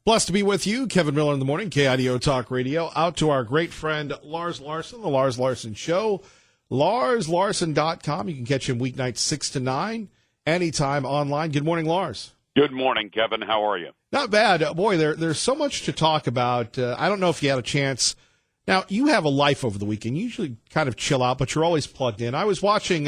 Blessed to be with you, Kevin Miller in the morning, KIDO Talk Radio. Out to our great friend Lars Larson, The Lars Larson Show, LarsLarson.com. You can catch him weeknights 6 to 9, anytime online. Good morning, Lars. Good morning, Kevin. How are you? Not bad. Boy, there's so much to talk about. I don't know if you had a chance. Now, you have a life over the weekend. You usually kind of chill out, but you're always plugged in. I was watching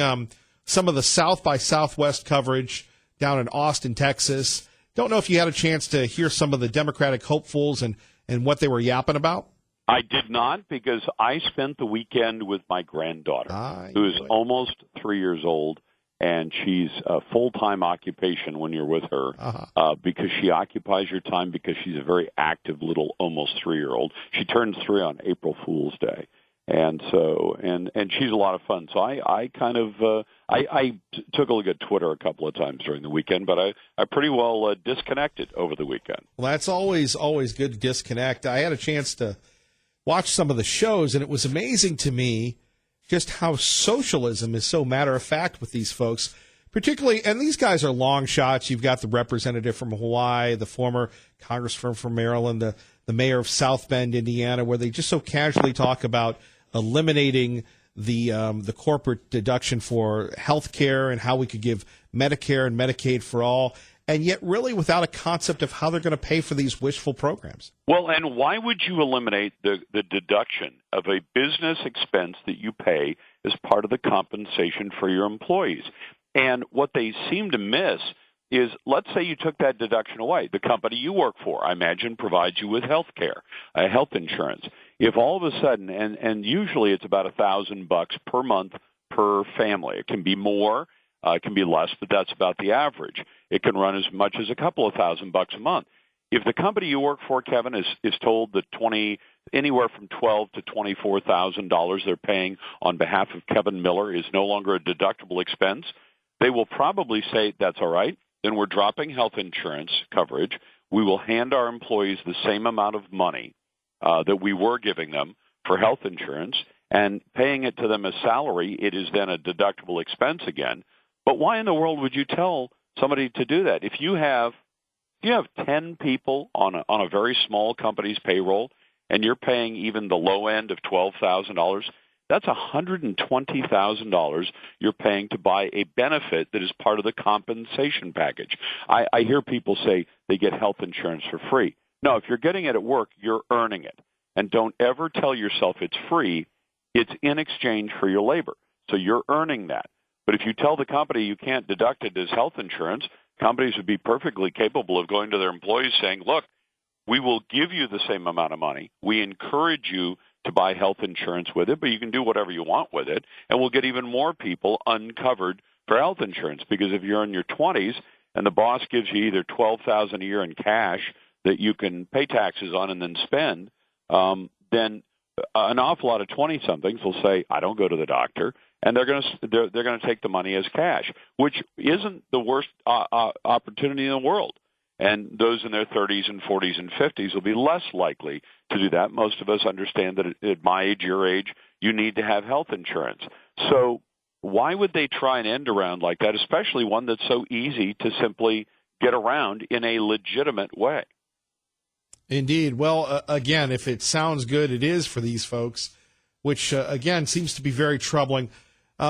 some of the South by Southwest coverage down in Austin, Texas. Don't know if you had a chance to hear some of the Democratic hopefuls and what they were yapping about. I did not, because I spent the weekend with my granddaughter, who is almost 3 years old, and she's a full-time occupation when you're with her because she occupies your time because she's a very active little almost 3-year-old. She turns 3 on April Fool's Day. And so, and she's a lot of fun. So I kind of, I took a look at Twitter a couple of times during the weekend, but I pretty well disconnected over the weekend. Well, that's always good to disconnect. I had a chance to watch some of the shows, and it was amazing to me just how socialism is so matter-of-fact with these folks, particularly, and these guys are long shots. You've got the representative from Hawaii, the former congressman from Maryland, the mayor of South Bend, Indiana, where they just so casually talk about eliminating the corporate deduction for health care and how we could give Medicare and Medicaid for all, and yet really without a concept of how they're going to pay for these wishful programs. Well, and why would you eliminate the deduction of a business expense that you pay as part of the compensation for your employees? And what they seem to miss is, let's say you took that deduction away. The company you work for, I imagine, provides you with health care, health insurance. If all of a sudden, and usually it's about $1,000 per month per family. It can be more, it can be less, but that's about the average. It can run as much as a couple of $1,000 a month. If the company you work for, Kevin, is told that anywhere from $12,000 to $24,000 they're paying on behalf of Kevin Miller is no longer a deductible expense, they will probably say, that's all right, then we're dropping health insurance coverage. We will hand our employees the same amount of money that we were giving them for health insurance, and paying it to them as salary, it is then a deductible expense again. But why in the world would you tell somebody to do that? If you have 10 people on a very small company's payroll, and you're paying even the low end of $12,000, that's $120,000 you're paying to buy a benefit that is part of the compensation package. I hear people say they get health insurance for free. No, if you're getting it at work, you're earning it. And don't ever tell yourself it's free. It's in exchange for your labor. So you're earning that. But if you tell the company you can't deduct it as health insurance, companies would be perfectly capable of going to their employees saying, look, we will give you the same amount of money. We encourage you to buy health insurance with it, but you can do whatever you want with it, and we'll get even more people uncovered for health insurance. Because if you're in your 20s and the boss gives you either $12,000 a year in cash that you can pay taxes on and then spend, then an awful lot of 20-somethings will say, I don't go to the doctor, and they're going to take the money as cash, which isn't the worst opportunity in the world. And those in their 30s and 40s and 50s will be less likely to do that. Most of us understand that at my age, your age, you need to have health insurance. So why would they try an end around like that, especially one that's so easy to simply get around in a legitimate way? Indeed. Well, again, if it sounds good, it is for these folks, which, again, seems to be very troubling.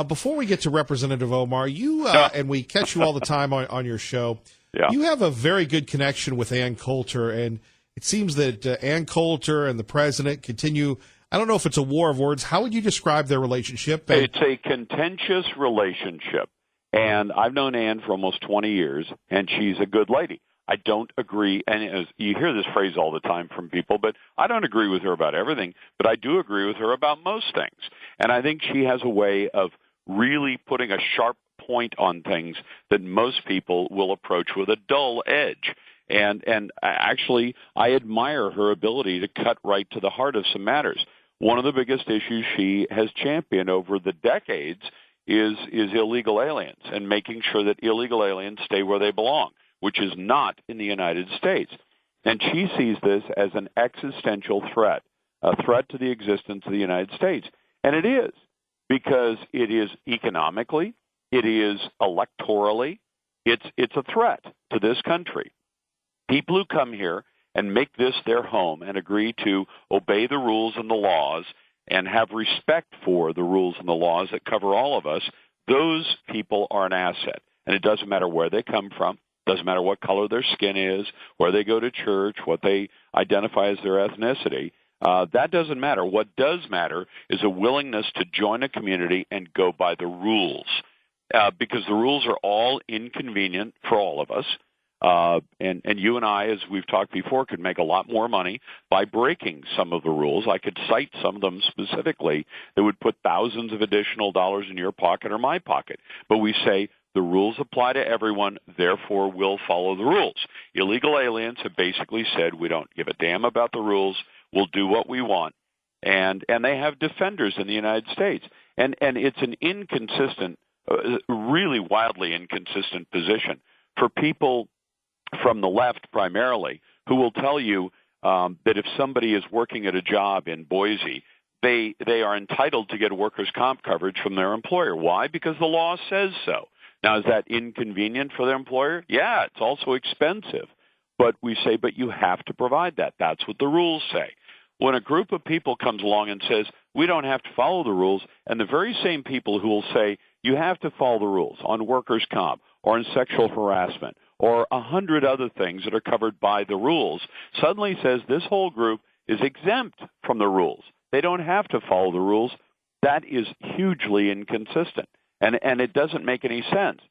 Before we get to Representative Omar, you and we catch you all the time on your show. Yeah. You have a very good connection with Ann Coulter, and it seems that Ann Coulter and the president continue. I don't know if it's a war of words. How would you describe their relationship? It's a contentious relationship, and I've known Ann for almost 20 years, and she's a good lady. I don't agree, and you hear this phrase all the time from people, but I don't agree with her about everything, but I do agree with her about most things. And I think she has a way of really putting a sharp point on things that most people will approach with a dull edge. And actually, I admire her ability to cut right to the heart of some matters. One of the biggest issues she has championed over the decades is illegal aliens and making sure that illegal aliens stay where they belong, which is not in the United States. And she sees this as an existential threat, a threat to the existence of the United States. And it is, because it is economically, it is electorally, it's a threat to this country. People who come here and make this their home and agree to obey the rules and the laws and have respect for the rules and the laws that cover all of us, those people are an asset. And it doesn't matter where they come from, doesn't matter what color their skin is, where they go to church, what they identify as their ethnicity. That doesn't matter. What does matter is a willingness to join a community and go by the rules, because the rules are all inconvenient for all of us. And you and I, as we've talked before, could make a lot more money by breaking some of the rules. I could cite some of them specifically that would put thousands of additional dollars in your pocket or my pocket. But we say the rules apply to everyone, therefore we'll follow the rules. Illegal aliens have basically said we don't give a damn about the rules. We'll do what we want. And they have defenders in the United States. And it's an inconsistent, really wildly inconsistent position for people from the left primarily, who will tell you that if somebody is working at a job in Boise, they are entitled to get workers' comp coverage from their employer. Why? Because the law says so. Now, is that inconvenient for their employer? Yeah, it's also expensive. But we say, but you have to provide that. That's what the rules say. When a group of people comes along and says, we don't have to follow the rules, and the very same people who will say, you have to follow the rules on workers' comp or on sexual harassment or 100 other things that are covered by the rules, suddenly says this whole group is exempt from the rules. They don't have to follow the rules. That is hugely inconsistent, and it doesn't make any sense.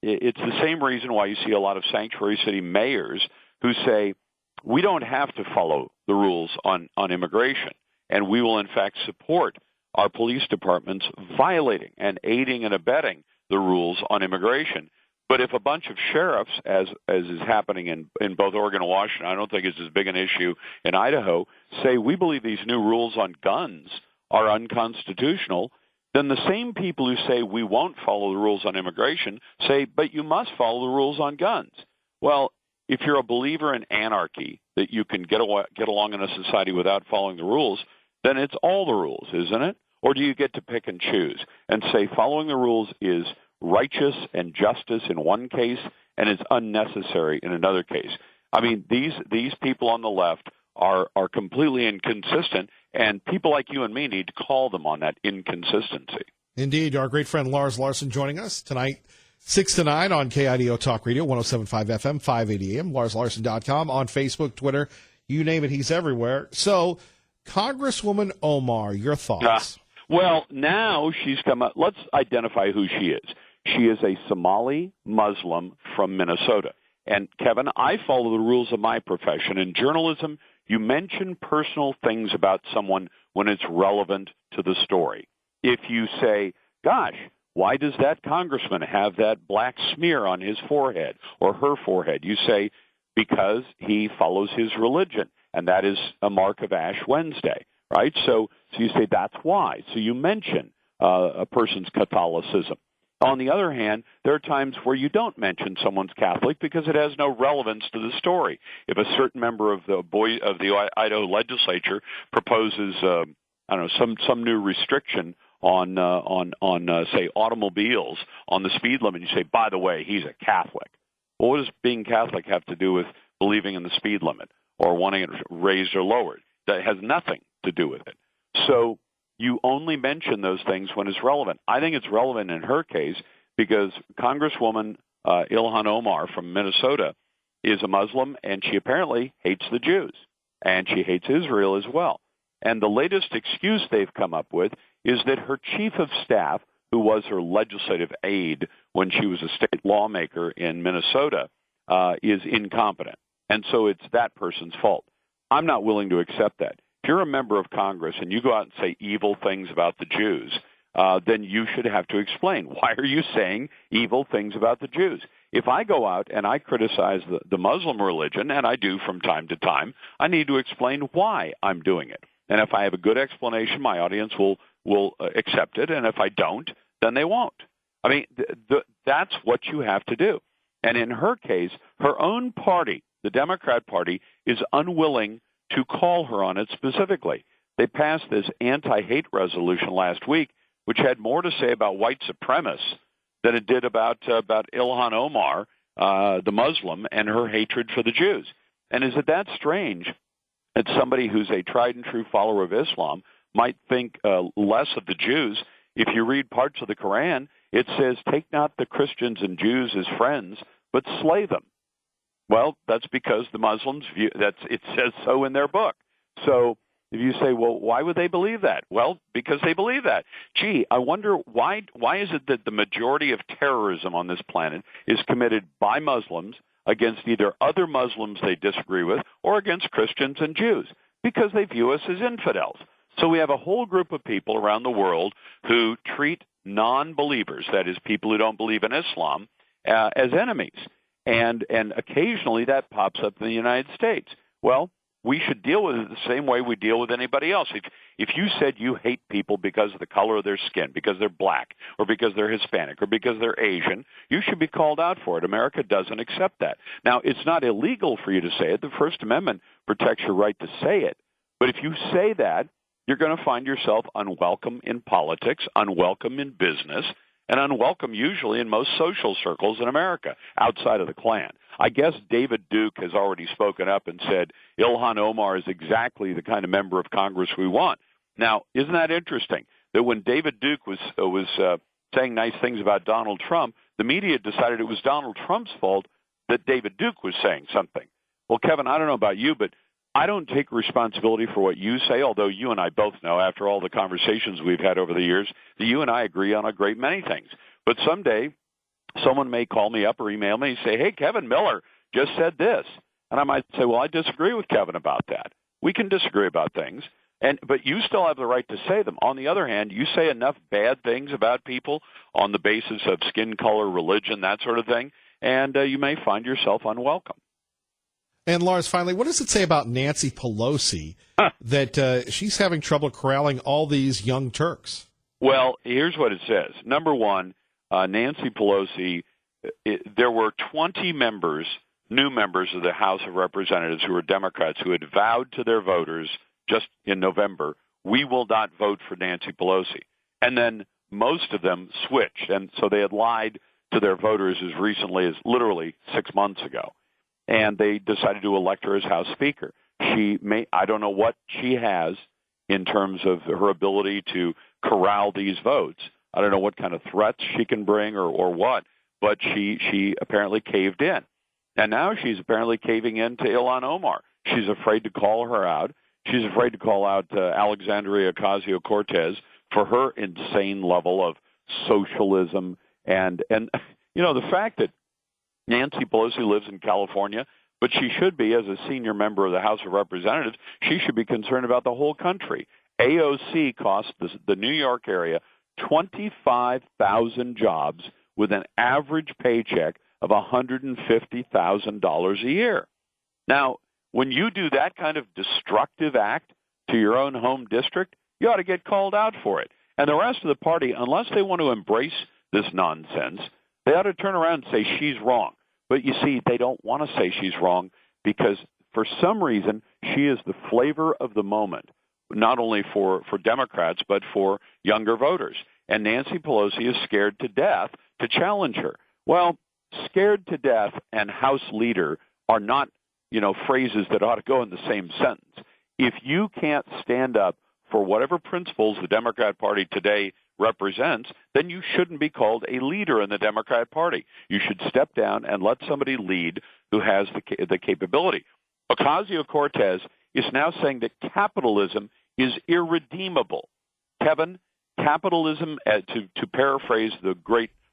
It's the same reason why you see a lot of sanctuary city mayors who say, we don't have to follow the rules on immigration, and we will, in fact, support our police departments violating and aiding and abetting the rules on immigration. But if a bunch of sheriffs, as is happening in both Oregon and Washington, I don't think it's as big an issue in Idaho, say we believe these new rules on guns are unconstitutional, then the same people who say we won't follow the rules on immigration say, but you must follow the rules on guns. Well, if you're a believer in anarchy, that you can get along in a society without following the rules, then it's all the rules, isn't it? Or do you get to pick and choose and say following the rules is righteous and justice in one case and is unnecessary in another case? I mean, these people on the left are completely inconsistent, and people like you and me need to call them on that inconsistency. Indeed. Our great friend Lars Larson joining us tonight, 6 to 9 on KIDO Talk Radio, 107.5 FM, 580 AM, LarsLarson.com, on Facebook, Twitter, you name it, he's everywhere. So, Congresswoman Omar, your thoughts? Well, now she's come up. Let's identify who she is. She is a Somali Muslim from Minnesota. And, Kevin, I follow the rules of my profession. In journalism, you mention personal things about someone when it's relevant to the story. If you say, gosh, why does that congressman have that black smear on his forehead or her forehead? You say, because he follows his religion, and that is a mark of Ash Wednesday, right? So you say that's why. So you mention a person's Catholicism. On the other hand, there are times where you don't mention someone's Catholic because it has no relevance to the story. If a certain member of the Idaho legislature proposes, some new restriction on say automobiles on the speed limit, you say, by the way, he's a Catholic. Well, what does being Catholic have to do with believing in the speed limit or wanting it raised or lowered? That has nothing to do with it. So you only mention those things when it's relevant. I think it's relevant in her case because Congresswoman Ilhan Omar from Minnesota is a Muslim, and she apparently hates the Jews, and she hates Israel as well. And the latest excuse they've come up with is that her chief of staff, who was her legislative aide when she was a state lawmaker in Minnesota, is incompetent. And so it's that person's fault. I'm not willing to accept that. If you're a member of Congress and you go out and say evil things about the Jews, then you should have to explain, why are you saying evil things about the Jews? If I go out and I criticize the Muslim religion, and I do from time to time, I need to explain why I'm doing it. And if I have a good explanation, my audience will accept it, and if I don't, then they won't. I mean, that's what you have to do. And in her case, her own party, the Democrat Party, is unwilling to call her on it specifically. They passed this anti-hate resolution last week, which had more to say about white supremacists than it did about Ilhan Omar, the Muslim, and her hatred for the Jews. And is it that strange that somebody who's a tried and true follower of Islam might think less of the Jews? If you read parts of the Quran, it says, take not the Christians and Jews as friends, but slay them. Well, that's because the Muslims view it says so in their book. So if you say, well, why would they believe that? Well, because they believe that. Gee, I wonder why is it that the majority of terrorism on this planet is committed by Muslims against either other Muslims they disagree with or against Christians and Jews? Because they view us as infidels. So we have a whole group of people around the world who treat non-believers, that is, people who don't believe in Islam, as enemies. And occasionally that pops up in the United States. Well, we should deal with it the same way we deal with anybody else. If you said you hate people because of the color of their skin, because they're black, or because they're Hispanic, or because they're Asian, you should be called out for it. America doesn't accept that. Now, it's not illegal for you to say it. The First Amendment protects your right to say it. But if you say that, you're going to find yourself unwelcome in politics, unwelcome in business, and unwelcome usually in most social circles in America outside of the Klan. I guess David Duke has already spoken up and said Ilhan Omar is exactly the kind of member of Congress we want. Now, isn't that interesting that when David Duke was saying nice things about Donald Trump, the media decided it was Donald Trump's fault that David Duke was saying something? Well, Kevin, I don't know about you, but I don't take responsibility for what you say, although you and I both know, after all the conversations we've had over the years, that you and I agree on a great many things. But someday, someone may call me up or email me and say, hey, Kevin Miller just said this. And I might say, well, I disagree with Kevin about that. We can disagree about things, but you still have the right to say them. On the other hand, you say enough bad things about people on the basis of skin color, religion, that sort of thing, and you may find yourself unwelcome. And Lars, finally, what does it say about Nancy Pelosi that she's having trouble corralling all these young Turks? Well, here's what it says. Number one, Nancy Pelosi, there were 20 new members of the House of Representatives who were Democrats who had vowed to their voters just in November, we will not vote for Nancy Pelosi. And then most of them switched, and so they had lied to their voters as recently as literally 6 months ago. And they decided to elect her as House Speaker. I don't know what she has in terms of her ability to corral these votes. I don't know what kind of threats she can bring or what, but she apparently caved in. And now she's apparently caving in to Ilhan Omar. She's afraid to call her out. She's afraid to call out Alexandria Ocasio-Cortez for her insane level of socialism. And you know, the fact that Nancy Pelosi lives in California, but she should be, as a senior member of the House of Representatives, she should be concerned about the whole country. AOC cost the New York area 25,000 jobs with an average paycheck of $150,000 a year. Now, when you do that kind of destructive act to your own home district, you ought to get called out for it. And the rest of the party, unless they want to embrace this nonsense, they ought to turn around and say she's wrong. But you see, they don't want to say she's wrong because for some reason she is the flavor of the moment, not only for Democrats but for younger voters. And Nancy Pelosi is scared to death to challenge her. Well, scared to death and House leader are not, phrases that ought to go in the same sentence. If you can't stand up for whatever principles the Democrat Party today represents, then you shouldn't be called a leader in the Democrat Party. You should step down and let somebody lead who has the capability. Ocasio-Cortez is now saying that capitalism is irredeemable. Kevin, capitalism, to paraphrase the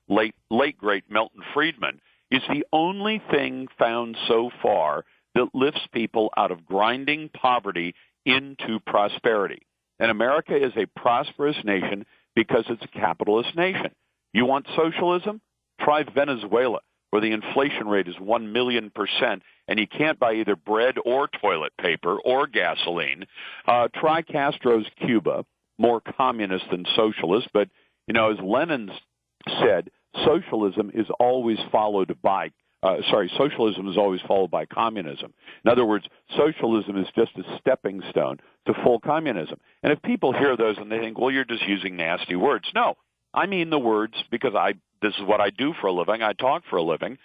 late great Milton Friedman, is the only thing found so far that lifts people out of grinding poverty into prosperity. And America is a prosperous nation because it's a capitalist nation. You want socialism? Try Venezuela, where the inflation rate is 1,000,000%, and you can't buy either bread or toilet paper or gasoline. Try Castro's Cuba, more communist than socialist, but, as Lenin said, socialism is always followed by communism. In other words, socialism is just a stepping stone to full communism. And if people hear those and they think, well, you're just using nasty words. No, I mean the words because this is what I do for a living. I talk for a living.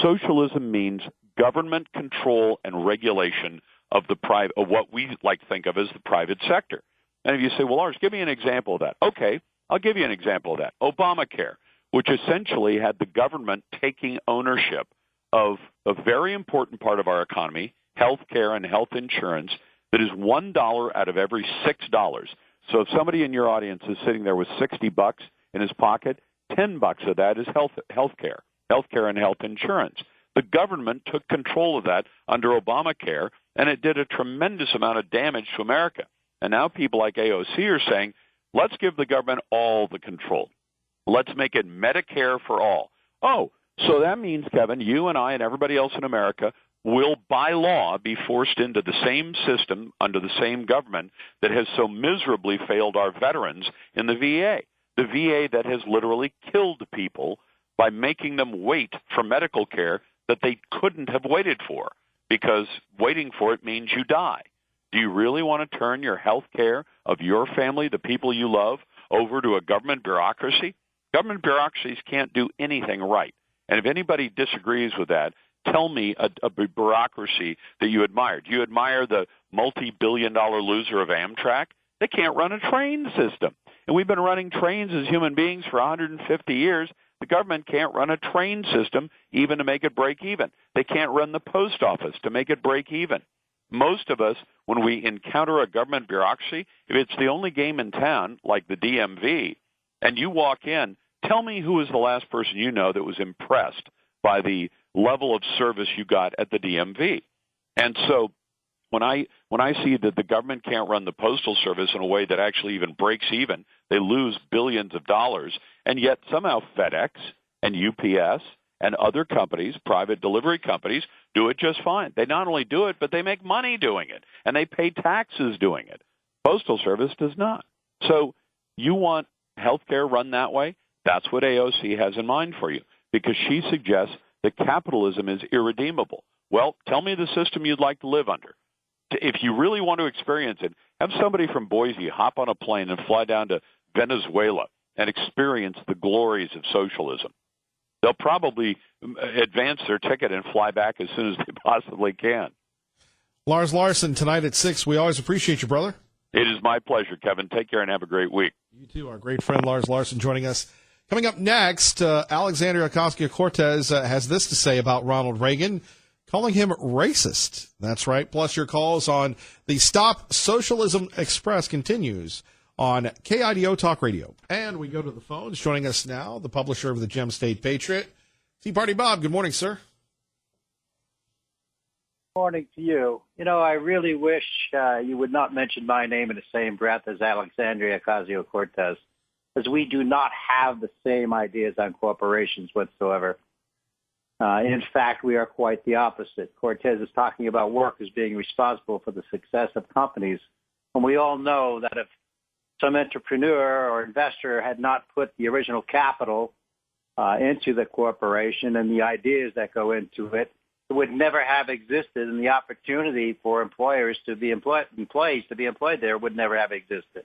Socialism means government control and regulation of of what we like to think of as the private sector. And if you say, well, Lars, give me an example of that. Okay, I'll give you an example of that. Obamacare, which essentially had the government taking ownership of a very important part of our economy, health care and health insurance, that is $1 out of every $6. So if somebody in your audience is sitting there with $60 in his pocket, $10 of that is health care and health insurance. The government took control of that under Obamacare, and it did a tremendous amount of damage to America. And now people like AOC are saying, let's give the government all the control. Let's make it Medicare for all. Oh, so that means, Kevin, you and I and everybody else in America will, by law, be forced into the same system under the same government that has so miserably failed our veterans in the VA. The VA that has literally killed people by making them wait for medical care that they couldn't have waited for, because waiting for it means you die. Do you really want to turn your health care of your family, the people you love, over to a government bureaucracy? Government bureaucracies can't do anything right. And if anybody disagrees with that, tell me a bureaucracy that you admire. Do you admire the multi-billion-dollar loser of Amtrak? They can't run a train system. And we've been running trains as human beings for 150 years. The government can't run a train system even to make it break even. They can't run the post office to make it break even. Most of us, when we encounter a government bureaucracy, if it's the only game in town, like the DMV, and you walk in, tell me who was the last person you know that was impressed by the level of service you got at the DMV. And so when I see that the government can't run the postal service in a way that actually even breaks even, they lose billions of dollars, and yet somehow FedEx and UPS and other companies, private delivery companies, do it just fine. They not only do it, but they make money doing it, and they pay taxes doing it. Postal Service does not. So you want healthcare run that way? That's what AOC has in mind for you, because she suggests that capitalism is irredeemable. Well, tell me the system you'd like to live under. If you really want to experience it, have somebody from Boise hop on a plane and fly down to Venezuela and experience the glories of socialism. They'll probably advance their ticket and fly back as soon as they possibly can. Lars Larson, tonight at 6. We always appreciate you, brother. It is my pleasure, Kevin. Take care and have a great week. You too. Our great friend Lars Larson joining us. Coming up next, Alexandria Ocasio-Cortez has this to say about Ronald Reagan, calling him racist. That's right. Plus your calls on the Stop Socialism Express continues on KIDO Talk Radio. And we go to the phones. Joining us now, the publisher of the Gem State Patriot, Tea Party Bob. Good morning, sir. Morning to you. You know, I really wish you would not mention my name in the same breath as Alexandria Ocasio-Cortez, because we do not have the same ideas on corporations whatsoever. In fact, we are quite the opposite. Cortez is talking about workers being responsible for the success of companies. And we all know that if some entrepreneur or investor had not put the original capital into the corporation and the ideas that go into it, it would never have existed, and the opportunity for employees to be employed there would never have existed.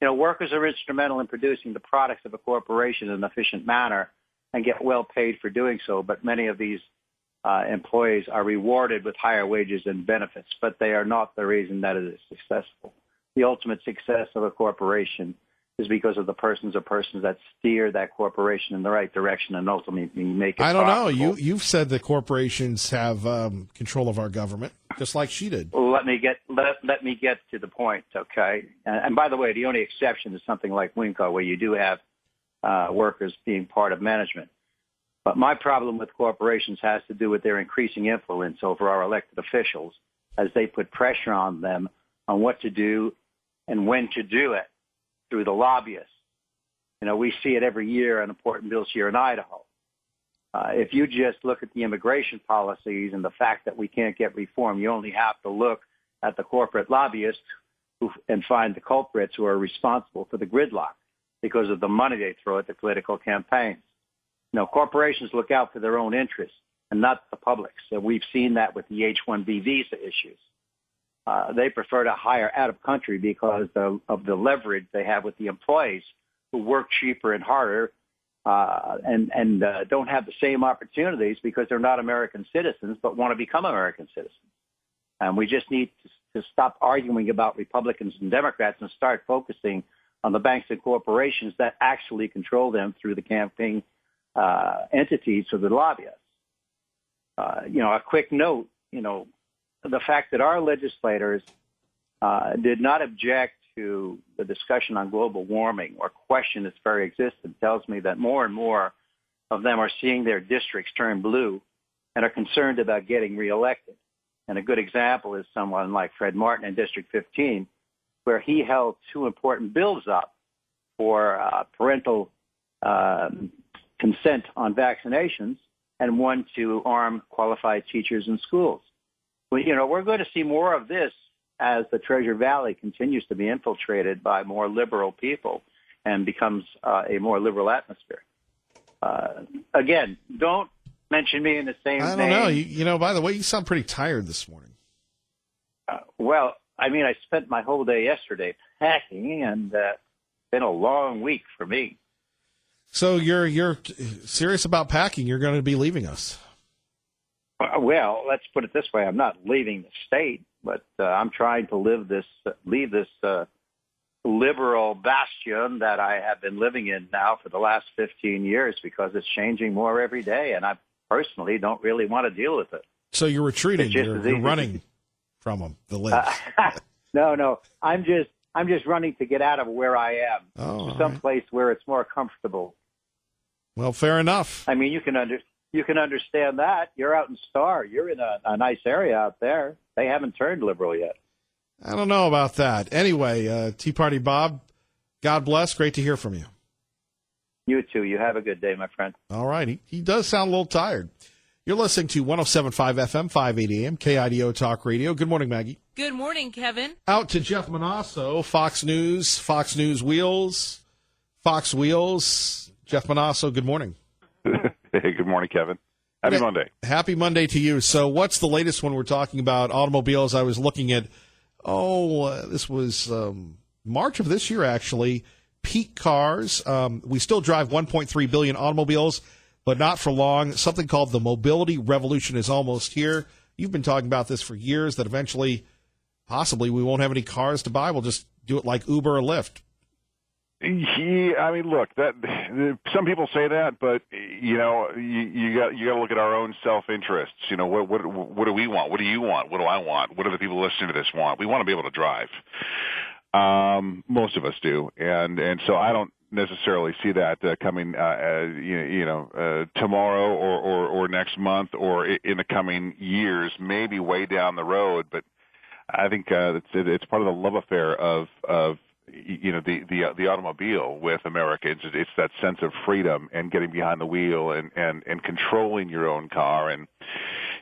You know, workers are instrumental in producing the products of a corporation in an efficient manner and get well paid for doing so, but many of these employees are rewarded with higher wages and benefits, but they are not the reason that it is successful. The ultimate success of a corporation is because of the persons that steer that corporation in the right direction and ultimately make it I don't profitable. know. You've said that corporations have control of our government, just like she did. Well, let me get to the point, okay? And by the way, the only exception is something like Winco, where you do have workers being part of management. But my problem with corporations has to do with their increasing influence over our elected officials as they put pressure on them on what to do and when to do it through the lobbyists. You know, we see it every year on important bills here in Idaho. If you just look at the immigration policies and the fact that we can't get reform, you only have to look at the corporate lobbyists and find the culprits who are responsible for the gridlock because of the money they throw at the political campaigns. You know, corporations look out for their own interests and not the public's. So we've seen that with the H-1B visa issues. They prefer to hire out of country because of the leverage they have with the employees who work cheaper and harder and don't have the same opportunities because they're not American citizens, but want to become American citizens. And we just need to stop arguing about Republicans and Democrats and start focusing on the banks and corporations that actually control them through the campaign entities or the lobbyists. A quick note, the fact that our legislators did not object to the discussion on global warming or question its very existence tells me that more and more of them are seeing their districts turn blue and are concerned about getting reelected. And a good example is someone like Fred Martin in District 15, where he held two important bills up for parental consent on vaccinations and one to arm qualified teachers in schools. Well, we're going to see more of this as the Treasure Valley continues to be infiltrated by more liberal people and becomes a more liberal atmosphere. Again, don't mention me in the same I don't name. know. By the way, you sound pretty tired this morning. I spent my whole day yesterday packing, and it's been a long week for me. So you're serious about packing? You're going to be leaving us? Well, let's put it this way: I'm not leaving the state, but I'm trying to leave this liberal bastion that I have been living in now for the last 15 years because it's changing more every day, and I personally don't really want to deal with it. So you're retreating? You're running from them, the libs? No. I'm just running to get out of where I am to someplace where it's more comfortable. Well, fair enough. I mean, you can understand that. You're out in Star. You're in a nice area out there. They haven't turned liberal yet. I don't know about that. Anyway, Tea Party Bob, God bless. Great to hear from you. You too. You have a good day, my friend. All right. He does sound a little tired. You're listening to 107.5 FM, 580 AM, KIDO Talk Radio. Good morning, Maggie. Good morning, Kevin. Out to Jeff Manasso, Fox News Wheels, Fox Wheels. Jeff Manasso, good morning. Hey, good morning, Kevin. Happy Monday. Happy Monday to you. So what's the latest when we're talking about automobiles? I was looking at, this was March of this year, actually. Peak cars. We still drive 1.3 billion automobiles, but not for long. Something called the mobility revolution is almost here. You've been talking about this for years, that eventually, possibly, we won't have any cars to buy. We'll just do it like Uber or Lyft. Yeah, I mean, look, that some people say that, but you got to look at our own self-interests. What do we want? What do you want? What do I want? What do the people listening to this want? We want to be able to drive. Most of us do, and so I don't necessarily see that coming, tomorrow or next month or in the coming years, maybe way down the road. But I think it's part of the love affair of the automobile with Americans. It's that sense of freedom and getting behind the wheel and controlling your own car and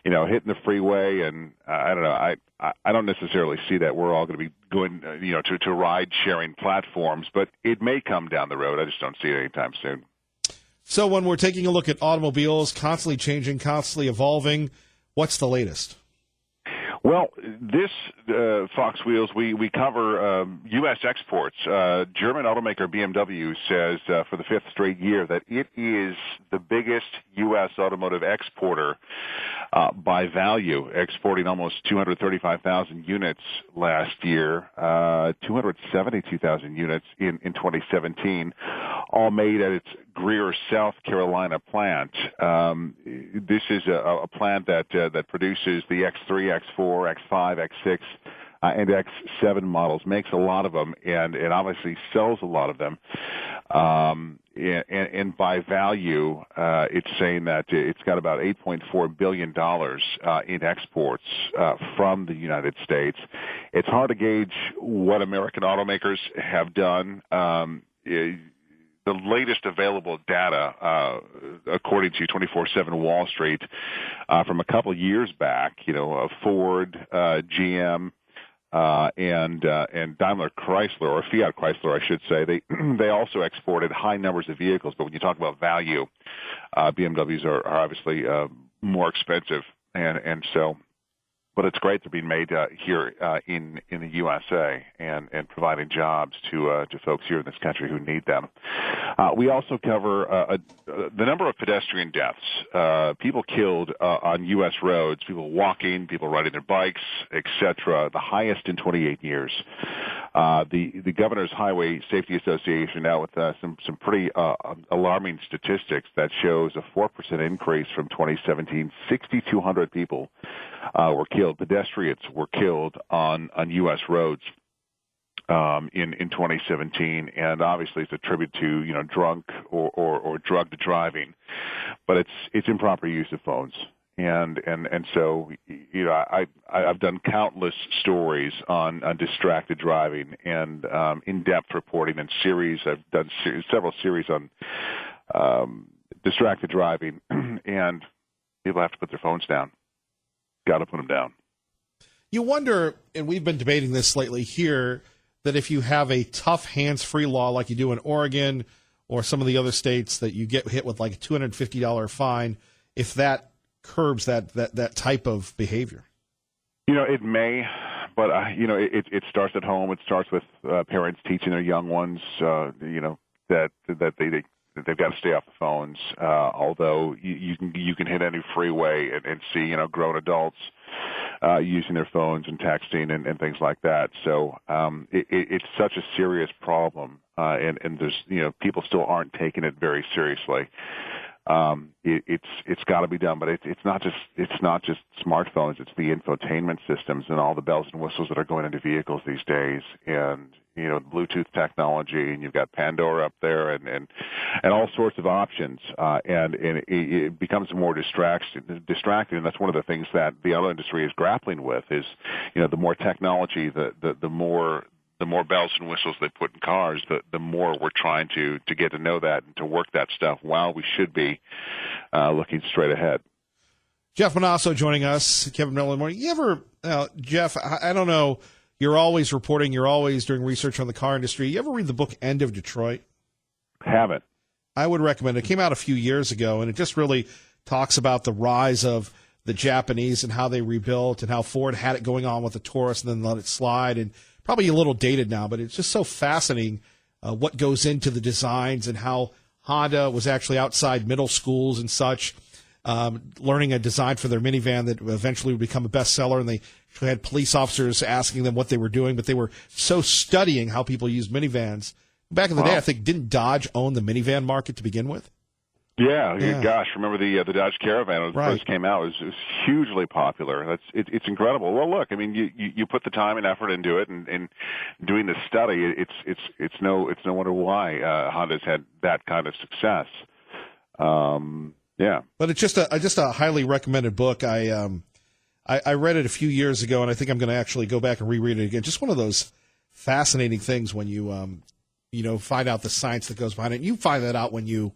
hitting the freeway. And I don't know. I don't necessarily see that we're all going to be going to ride sharing platforms, but it may come down the road. I just don't see it anytime soon. So when we're taking a look at automobiles, constantly changing, constantly evolving, what's the latest? Well, this Fox Wheels, we cover U.S. exports. German automaker BMW says for the fifth straight year that it is the biggest U.S. automotive exporter by value, exporting almost 235,000 units last year, 272,000 units in 2017, all made at its Greer, South Carolina plant. This is a plant that produces the X3, X4, X5, X6, and X7 models, makes a lot of them, and obviously sells a lot of them. And by value, it's saying that it's got about $8.4 billion in exports from the United States. It's hard to gauge what American automakers have done. The latest available data, according to 24/7 Wall Street, from a couple of years back, Ford, GM, and Daimler Chrysler, or Fiat Chrysler, I should say, they also exported high numbers of vehicles. But when you talk about value, BMWs are obviously more expensive, and so. but it's great they're being made here in the USA and providing jobs to folks here in this country who need them. We also cover the number of pedestrian deaths, people killed on U.S. roads, people walking, people riding their bikes, etc. The highest in 28 years. The Governor's Highway Safety Association out with some pretty alarming statistics that shows a 4% increase from 2017. 6,200 people were killed. Pedestrians were killed on U.S. roads in 2017, and obviously it's attributed to drunk or drugged driving, but it's improper use of phones. And so I've done countless stories on distracted driving and in-depth reporting and series. I've done several series on distracted driving, and people have to put their phones down. Got to put them down. You wonder, and we've been debating this lately here, that if you have a tough hands-free law like you do in Oregon or some of the other states that you get hit with like a $250 fine, if that curbs that type of behavior. It may, but it starts at home. It starts with parents teaching their young ones, that they've got to stay off the phones. Although you can hit any freeway and see grown adults using their phones and texting and things like that. So it's such a serious problem, and there's people still aren't taking it very seriously. It's got to be done, but it's not just smartphones. It's the infotainment systems and all the bells and whistles that are going into vehicles these days, and Bluetooth technology, and you've got Pandora up there, and all sorts of options, and it becomes more distracting. And that's one of the things that the auto industry is grappling with. Is the more technology, the more bells and whistles they put in cars, the more we're trying to get to know that and to work that stuff while we should be looking straight ahead. Jeff Monosso joining us. Kevin Miller in the morning. You ever, Jeff, I don't know, you're always reporting, you're always doing research on the car industry. You ever read the book End of Detroit? Haven't. I would recommend it. It came out a few years ago, and it just really talks about the rise of the Japanese and how they rebuilt and how Ford had it going on with the Taurus and then let it slide, and probably a little dated now, but it's just so fascinating what goes into the designs and how Honda was actually outside middle schools and such, learning a design for their minivan that eventually would become a bestseller, and they had police officers asking them what they were doing, but they were so studying how people use minivans. Back in the day, I think, didn't Dodge own the minivan market to begin with? Yeah. Gosh, remember the Dodge Caravan when it first came out? It was hugely popular. It's incredible. Well, look, I mean, you put the time and effort into it, and doing the study, it's no wonder why Honda's had that kind of success. Yeah, but it's just a highly recommended book. I read it a few years ago, and I think I'm going to actually go back and reread it again. Just one of those fascinating things when you find out the science that goes behind it. And you find that out when you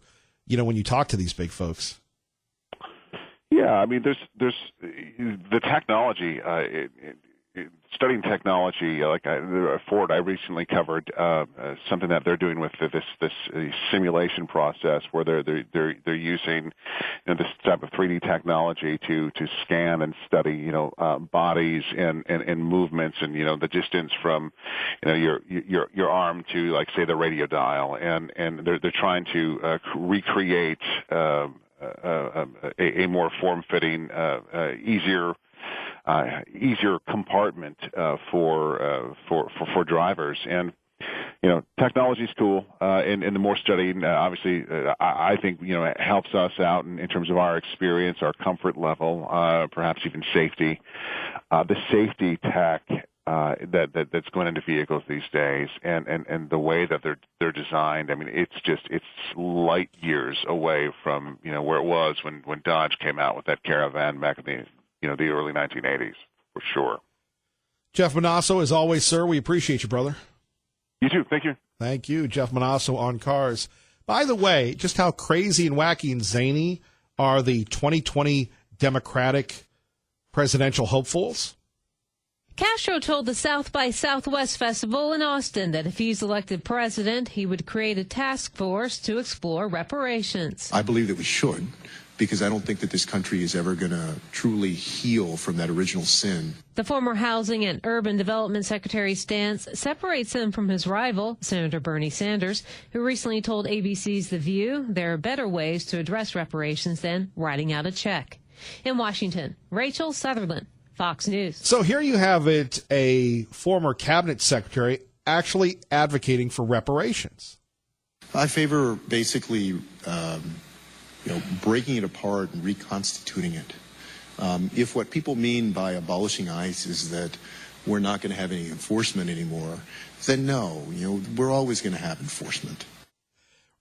talk to these big folks. Yeah, I mean, there's the technology. Studying technology, like Ford, I recently covered something that they're doing with this simulation process, where they're using this type of 3D technology to scan and study bodies and movements, and the distance from your arm to, like, say, the radio dial, and they're trying to recreate a more form-fitting, easier compartment for drivers. And technology is cool, and the more studying, obviously, I think it helps us out in terms of our experience, our comfort level, perhaps even safety. The safety tech that's going into vehicles these days, and the way that they're designed. I mean, it's light years away from where it was when Dodge came out with that Caravan back in the early 1980s, for sure. Jeff Monosso, as always, sir, we appreciate you, brother. You too. Thank you. Thank you, Jeff Monosso on Cars. By the way, just how crazy and wacky and zany are the 2020 Democratic presidential hopefuls? Castro told the South by Southwest Festival in Austin that if he's elected president, he would create a task force to explore reparations. I believe that we should because I don't think that this country is ever going to truly heal from that original sin. The former Housing and Urban Development Secretary's stance separates him from his rival, Senator Bernie Sanders, who recently told ABC's The View there are better ways to address reparations than writing out a check. In Washington, Rachel Sutherland, Fox News. So here you have it, a former cabinet secretary actually advocating for reparations. I favor basically breaking it apart and reconstituting it. If what people mean by abolishing ICE is that we're not going to have any enforcement anymore, then no, we're always going to have enforcement.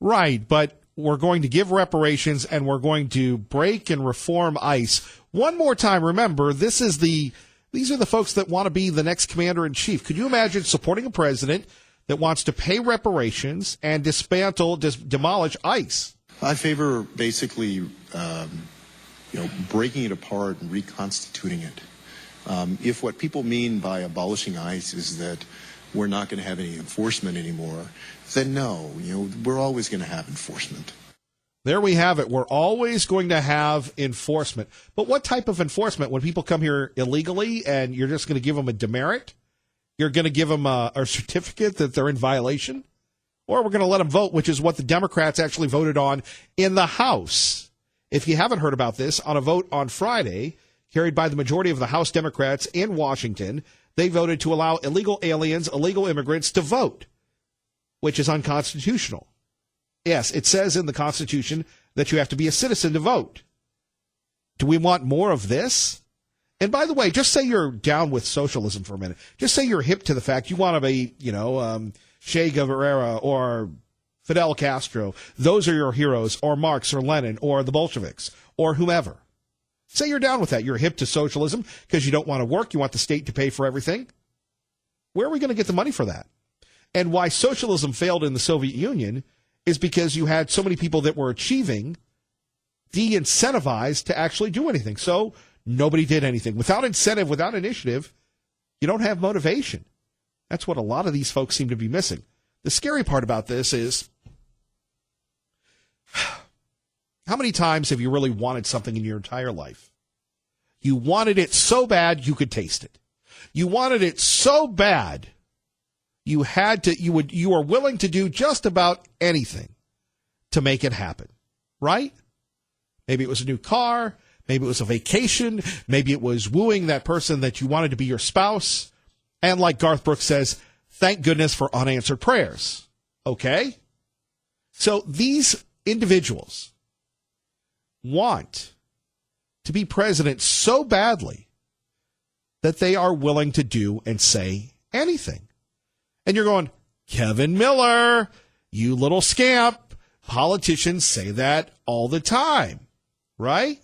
Right, but we're going to give reparations and we're going to break and reform ICE. One more time, remember, these are the folks that want to be the next commander-in-chief. Could you imagine supporting a president that wants to pay reparations and demolish ICE? I favor basically, breaking it apart and reconstituting it. If what people mean by abolishing ICE is that we're not going to have any enforcement anymore, then no, we're always going to have enforcement. There we have it. We're always going to have enforcement. But what type of enforcement? When people come here illegally and you're just going to give them a demerit? You're going to give them a certificate that they're in violation? Or we're going to let them vote, which is what the Democrats actually voted on in the House. If you haven't heard about this, on a vote on Friday, carried by the majority of the House Democrats in Washington, they voted to allow illegal aliens, illegal immigrants to vote, which is unconstitutional. Yes, it says in the Constitution that you have to be a citizen to vote. Do we want more of this? And by the way, just say you're down with socialism for a minute. Just say you're hip to the fact you want to be, Che Guevara or Fidel Castro. Those are your heroes, or Marx or Lenin or the Bolsheviks or whomever. Say you're down with that. You're hip to socialism because you don't want to work. You want the state to pay for everything. Where are we going to get the money for that? And why socialism failed in the Soviet Union is because you had so many people that were achieving de-incentivized to actually do anything. So nobody did anything. Without incentive, without initiative, you don't have motivation. That's what a lot of these folks seem to be missing. The scary part about this is, how many times have you really wanted something in your entire life? You wanted it so bad you could taste it. You wanted it so bad you are willing to do just about anything to make it happen, right? Maybe it was a new car, maybe it was a vacation, maybe it was wooing that person that you wanted to be your spouse. And like Garth Brooks says, thank goodness for unanswered prayers. Okay? So these individuals want to be president so badly that they are willing to do and say anything. And you're going, Kevin Miller, you little scamp. Politicians say that all the time, right?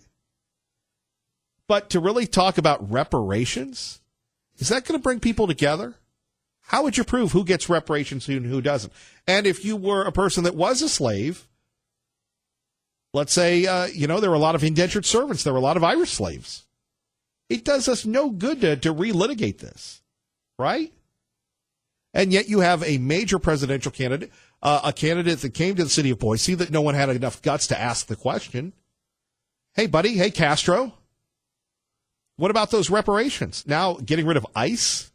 But to really talk about reparations, is that going to bring people together? How would you prove who gets reparations and who doesn't? And if you were a person that was a slave, let's say, there were a lot of indentured servants. There were a lot of Irish slaves. It does us no good to relitigate this, right? And yet you have a major presidential candidate, a candidate that came to the city of Boise that no one had enough guts to ask the question. Hey, buddy. Hey, Castro. What about those reparations? Now getting rid of ICE?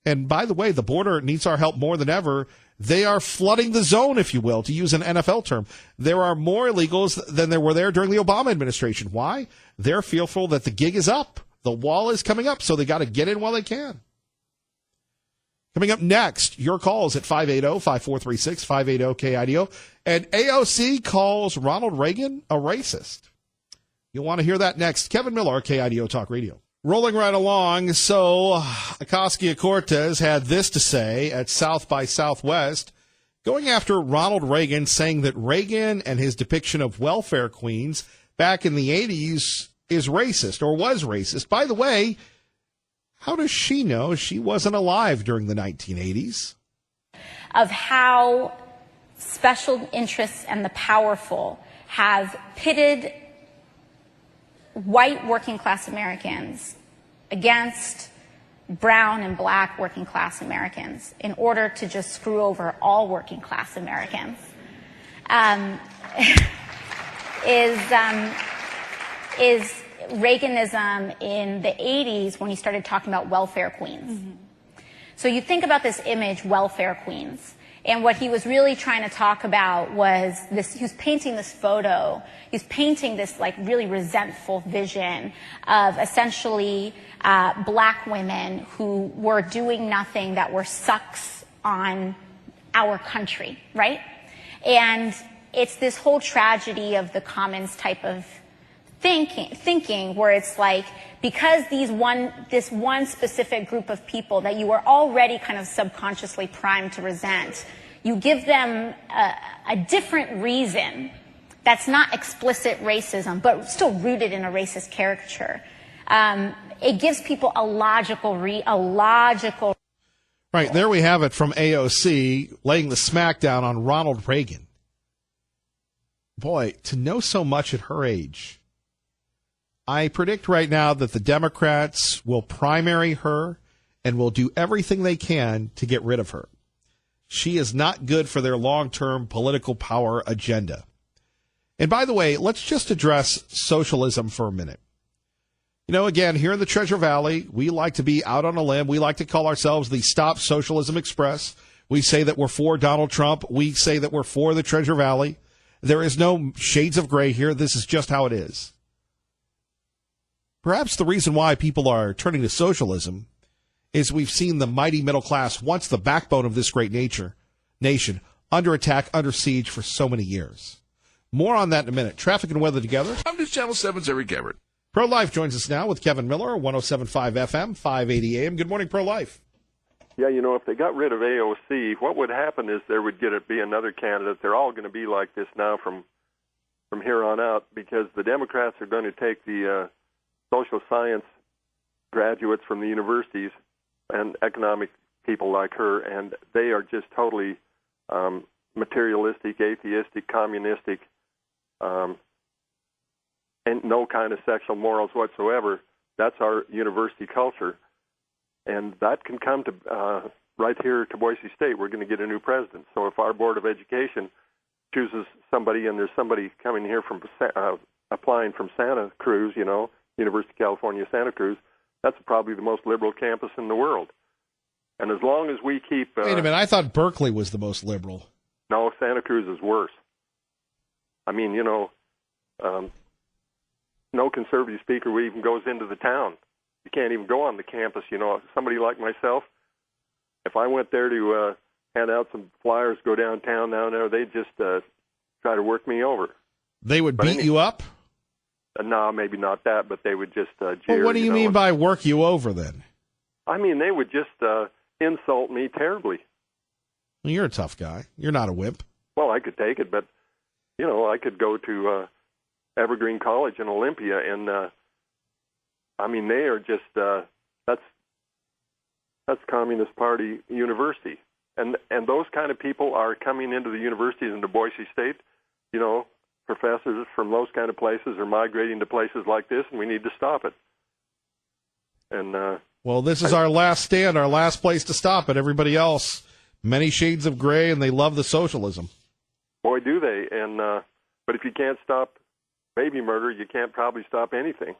And by the way, the border needs our help more than ever. They are flooding the zone, if you will, to use an NFL term. There are more illegals than there were there during the Obama administration. Why? They're fearful that the gig is up. The wall is coming up, so they got to get in while they can. Coming up next, your calls at 580-5436, 580-KIDO. And AOC calls Ronald Reagan a racist. You'll want to hear that next. Kevin Miller, KIDO Talk Radio. Rolling right along, so Ocasio-Cortez had this to say at South by Southwest, going after Ronald Reagan, saying that Reagan and his depiction of welfare queens back in the 80s is racist, or was racist. By the way, how does she know she wasn't alive during the 1980s? Of how special interests and the powerful have pitted white working class Americans against brown and black working class Americans in order to just screw over all working class Americans. is Reaganism in the 80s when he started talking about welfare queens. Mm-hmm. So you think about this image, welfare queens. And what he was really trying to talk about was this, he was painting this photo, he's painting this like really resentful vision of essentially black women who were doing nothing, that were sucks on our country, right? And it's this whole tragedy of the commons type of thinking where it's like, because this one specific group of people that you are already kind of subconsciously primed to resent, you give them a different reason that's not explicit racism, but still rooted in a racist caricature. It gives people a logical. Right, there we have it from AOC laying the smackdown on Ronald Reagan. Boy, to know so much at her age. I predict right now that the Democrats will primary her and will do everything they can to get rid of her. She is not good for their long-term political power agenda. And by the way, let's just address socialism for a minute. You know, again, here in the Treasure Valley, we like to be out on a limb. We like to call ourselves the Stop Socialism Express. We say that we're for Donald Trump. We say that we're for the Treasure Valley. There is no shades of gray here. This is just how it is. Perhaps the reason why people are turning to socialism is we've seen the mighty middle class, once the backbone of this great nation, under attack, under siege for so many years. More on that in a minute. Traffic and weather together. I'm News Channel 7's Eric Garrett. Pro-Life joins us now with Kevin Miller, 107.5 FM, 580 AM. Good morning, Pro-Life. Yeah, you know, if they got rid of AOC, what would happen is there would be another candidate. They're all going to be like this now from here on out, because the Democrats are going to take the social science graduates from the universities and economic people like her, and they are just totally materialistic, atheistic, communistic, and no kind of sexual morals whatsoever. That's our university culture. And that can come to right here to Boise State. We're going to get a new president. So if our Board of Education chooses somebody, and there's somebody coming here from applying from Santa Cruz, you know, University of California, Santa Cruz, that's probably the most liberal campus in the world. And as long as we keep... Wait a minute, I thought Berkeley was the most liberal. No, Santa Cruz is worse. I mean, you know, no conservative speaker even goes into the town. You can't even go on the campus, you know. Somebody like myself, if I went there to hand out some flyers, go downtown down there, they'd just try to work me over. They would beat you up? No, maybe not that, but they would just jeer. Well, what do you mean by work you over then? I mean, they would just insult me terribly. Well, you're a tough guy. You're not a wimp. Well, I could take it, but, you know, I could go to Evergreen College in Olympia, and, I mean, they are just, that's Communist Party University. And those kind of people are coming into the universities into Boise State, you know. Professors from those kind of places are migrating to places like this, and we need to stop it. And well, this is our last stand, our last place to stop it. Everybody else, many shades of gray, and they love the socialism. Boy, do they. And but if you can't stop baby murder, you can't probably stop anything.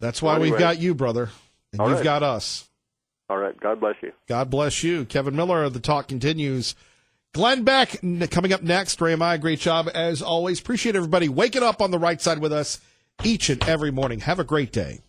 That's why we've got you, brother, and you've got us. All right. God bless you. God bless you. Kevin Miller, the talk continues. Glenn Beck coming up next. Ray and I, great job as always. Appreciate everybody waking up on the right side with us each and every morning. Have a great day.